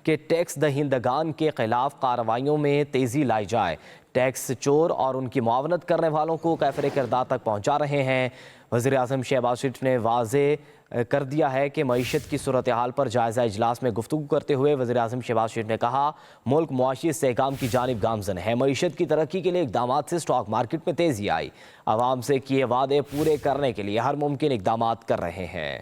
کہ ٹیکس دہندگان کے خلاف کارروائیوں میں تیزی لائی جائے۔ ٹیکس چور اور ان کی معاونت کرنے والوں کو کیفر کردار تک پہنچا رہے ہیں۔ وزیر اعظم شہباز شریف نے واضح کر دیا ہے کہ معیشت کی صورتحال پر جائزہ اجلاس میں گفتگو کرتے ہوئے وزیر اعظم شہباز شریف نے کہا ملک معاشی استحکام کی جانب گامزن ہے۔ معیشت کی ترقی کے لیے اقدامات سے سٹاک مارکیٹ میں تیزی آئی۔ عوام سے کیے وعدے پورے کرنے کے لیے ہر ممکن اقدامات کر رہے ہیں۔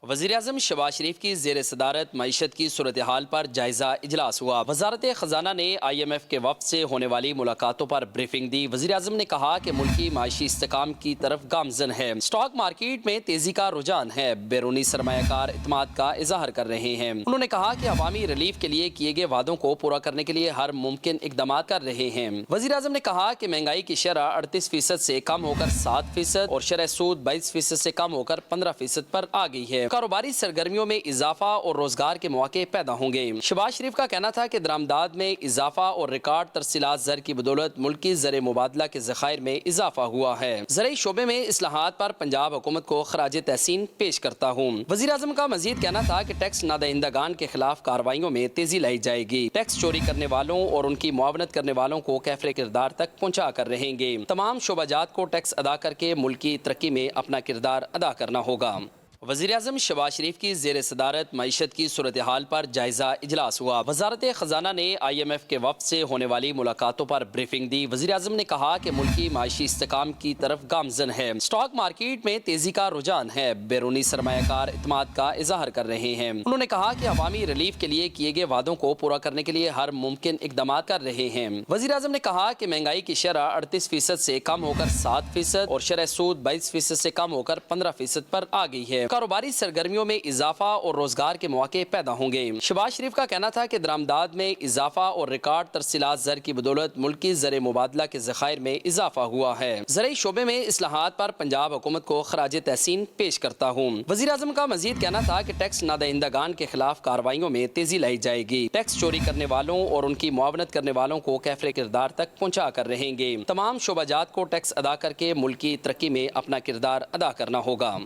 وزیر اعظم شہباز شریف کی زیر صدارت معیشت کی صورتحال پر جائزہ اجلاس ہوا۔ وزارت خزانہ نے آئی ایم ایف کے وفد سے ہونے والی ملاقاتوں پر بریفنگ دی۔ وزیر اعظم نے کہا کہ ملکی معاشی استحکام کی طرف گامزن ہے۔ سٹاک مارکیٹ میں تیزی کا رجحان ہے۔ بیرونی سرمایہ کار اعتماد کا اظہار کر رہے ہیں۔ انہوں نے کہا کہ عوامی ریلیف کے لیے کیے گئے وعدوں کو پورا کرنے کے لیے ہر ممکن اقدامات کر رہے ہیں۔ وزیر اعظم نے کہا کہ مہنگائی کی شرح 38% سے کم ہو کر 7% اور شرح سود 22% سے کم ہو کر 15% پر آ گئی ہے۔ کاروباری سرگرمیوں میں اضافہ اور روزگار کے مواقع پیدا ہوں گے۔ شہباز شریف کا کہنا تھا کہ درآمدات میں اضافہ اور ریکارڈ ترسیلات زر کی بدولت ملکی زر مبادلہ کے ذخائر میں اضافہ ہوا ہے۔ زرعی شعبے میں اصلاحات پر پنجاب حکومت کو خراج تحسین پیش کرتا ہوں۔ وزیر اعظم کا مزید کہنا تھا کہ ٹیکس نادہندگان کے خلاف کارروائیوں میں تیزی لائی جائے گی۔ ٹیکس چوری کرنے والوں اور ان کی معاونت کرنے والوں کو کیفر کردار تک پہنچا کر رہیں گے۔ تمام شعبہ جات کو ٹیکس ادا کر کے ملکی ترقی میں اپنا کردار ادا کرنا ہوگا۔ وزیر اعظم شہباز شریف کی زیر صدارت معیشت کی صورتحال پر جائزہ اجلاس ہوا۔ وزارت خزانہ نے آئی ایم ایف کے وفد سے ہونے والی ملاقاتوں پر بریفنگ دی۔ وزیر اعظم نے کہا کہ ملکی معاشی استحکام کی طرف گامزن ہے۔ سٹاک مارکیٹ میں تیزی کا رجحان ہے۔ بیرونی سرمایہ کار اعتماد کا اظہار کر رہے ہیں۔ انہوں نے کہا کہ عوامی ریلیف کے لیے کیے گئے وعدوں کو پورا کرنے کے لیے ہر ممکن اقدامات کر رہے ہیں۔ وزیر اعظم نے کہا کہ مہنگائی کی شرح 38% سے کم ہو کر 7% اور شرح سود 22% سے کم ہو کر 15% پر آ گئی ہے۔ کاروباری سرگرمیوں میں اضافہ اور روزگار کے مواقع پیدا ہوں گے۔ شہباز شریف کا کہنا تھا کہ درآمدات میں اضافہ اور ریکارڈ ترسیلات زر کی بدولت ملکی زر مبادلہ کے ذخائر میں اضافہ ہوا ہے۔ زرعی شعبے میں اصلاحات پر پنجاب حکومت کو خراج تحسین پیش کرتا ہوں۔ وزیر اعظم کا مزید کہنا تھا کہ ٹیکس نادہندگان کے خلاف کارروائیوں میں تیزی لائی جائے گی۔ ٹیکس چوری کرنے والوں اور ان کی معاونت کرنے والوں کو کیفر کردار تک پہنچا کر رہیں گے۔ تمام شعبہ جات کو ٹیکس ادا کر کے ملکی ترقی میں اپنا کردار ادا کرنا ہوگا۔